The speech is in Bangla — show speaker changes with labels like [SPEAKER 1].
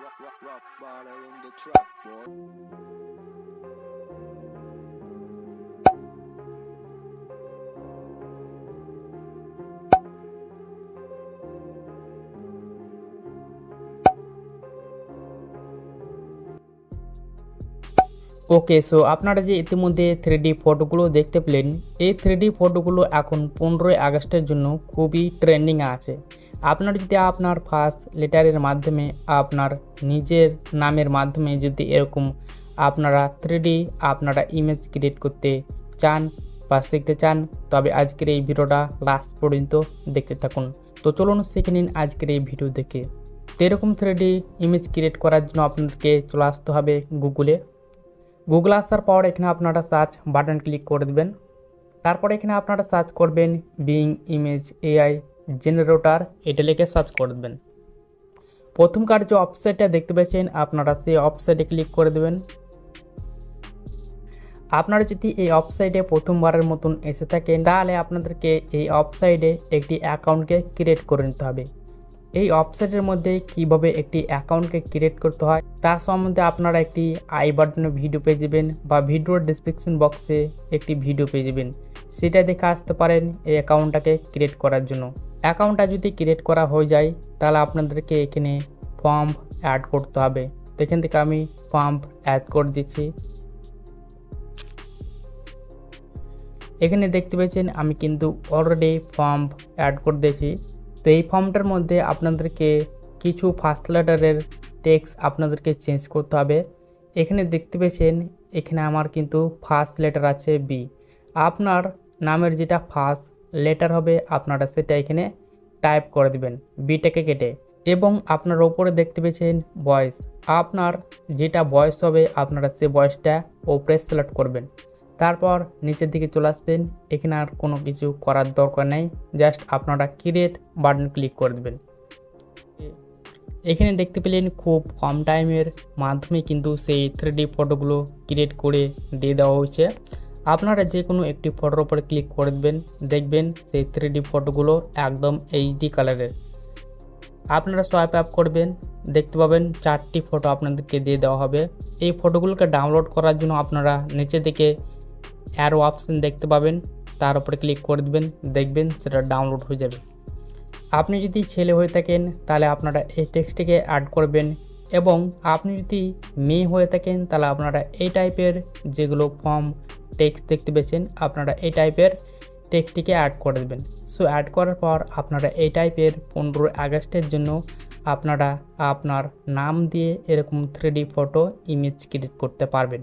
[SPEAKER 1] Rock baller on the track, boy.
[SPEAKER 2] Okay, so আপনারা যে ইতিমধ্যে 3D ফটোগুলো দেখতে পেলেন, এই 3D ফটোগুলো এখন 15ই আগস্টের জন্য খুবই ট্রেন্ডিং আছে। আপনারা যদি আপনার ফার্স্ট লেটারের মাধ্যমে আপনার নিজের নামের মাধ্যমে যদি এরকম আপনারা 3D আপনারা ইমেজ ক্রিয়েট করতে চান বা শিখতে চান, তবে আজকের এই ভিডিওটা লাস্ট পর্যন্ত দেখতে থাকুন। তো চলুন শিখে নিন আজকের এই ভিডিও দেখে। তো এরকম 3D ইমেজ ক্রিয়েট করার জন্য আপনাদেরকে চলে আসতে হবে গুগলে আসার পর এখানে আপনারা সার্চ বাটন ক্লিক করে দেবেন। তারপর এখানে আপনারা সার্চ করবেন বিং ইমেজ এআই জেনারেটর, এটা লিখে সার্চ করে দেবেন। প্রথমকার যে ওয়েবসাইটটা দেখতে পাচ্ছেন আপনারা সেই ওয়েবসাইটে ক্লিক করে দেবেন। আপনারা যদি এই ওয়েবসাইটে প্রথমবারের মতন এসে থাকেন তাহলে আপনাদেরকে এই ওয়েবসাইটে একটি অ্যাকাউন্টকে ক্রিয়েট করে নিতে হবে। এই ওয়েবসাইটের মধ্যে কিভাবে একটি অ্যাকাউন্টকে ক্রিয়েট করতে হয় তার সম্বন্ধে আপনারা একটি আই বাটনে ভিডিও পেয়ে যাবেন বা ভিডিওর ডেসক্রিপশন বক্সে একটি ভিডিও পেয়ে যাবেন, সেটা দেখে আসতে পারেন এই অ্যাকাউন্টটাকে ক্রিয়েট করার জন্য। অ্যাকাউন্টটা যদি ক্রিয়েট করা হয়ে যায় তাহলে আপনাদেরকে এখানে ফর্ম অ্যাড করতে হবে। এখান থেকে আমি ফর্ম অ্যাড করে দিচ্ছি। এখানে দেখতে পেয়েছেন আমি কিন্তু অলরেডি ফর্ম অ্যাড করে দিয়েছি। তো এই ফর্মটার মধ্যে আপনাদেরকে কিছু ফার্স্ট লেটারের টেক্সট আপনাদেরকে চেঞ্জ করতে হবে। এখানে দেখতে পেয়েছেন এখানে আমার কিন্তু ফার্স্ট লেটার আছে বি। আপনার নামের যেটা ফার্স্ট লেটার হবে আপনারা সেটা এখানে টাইপ করে দেবেন বিটাকে কেটে, এবং আপনার ওপরে দেখতে পেয়েছেন ভয়েস, আপনার যেটা ভয়েস হবে আপনারা সে ভয়েসটা ওপরে সিলেক্ট করবেন। তারপর নিচের দিকে চলে আসবেন। এখানে আর কোনো কিছু করার দরকার নেই, জাস্ট আপনারা ক্রিয়েট বাটন ক্লিক করে দেবেন। এখানে দেখতে পেলেন খুব কম টাইমের মাধ্যমে কিন্তু সেই 3D ফটোগুলো ক্রিয়েট করে দিয়ে দেওয়া হয়েছে। আপনারা যে কোনো একটি ফটোর উপরে ক্লিক করে দেবেন, দেখবেন সেই 3D ফটোগুলো একদম এইচডি কালারের। আপনারা সোয়াইপ আপ করবেন, দেখতে পাবেন 4টি ফটো আপনাদেরকে দিয়ে দেওয়া হবে। এই ফটোগুলোকে ডাউনলোড করার জন্য আপনারা নিচে দিকে অ্যারো অপশন দেখতে পাবেন, তার উপরে ক্লিক করে দেবেন, দেখবেন সেটা ডাউনলোড হয়ে যাবে। আপনি যদি ছেলে হয়ে থাকেন তাহলে আপনারা এই টেক্সটটিকে অ্যাড করবেন, এবং আপনি যদি মেয়ে হয়ে থাকেন তাহলে আপনারা এই টাইপের যেগুলো ফর্ম টেক্সট দেখতে পেয়েছেন আপনারা এই টাইপের টেক্সটটিকে অ্যাড করে দেবেন। সো অ্যাড করার পর আপনারা এই টাইপের 15 আগস্টের জন্য আপনারা আপনার নাম দিয়ে এরকম 3D ফটো ইমেজ ক্রিয়েট করতে পারবেন।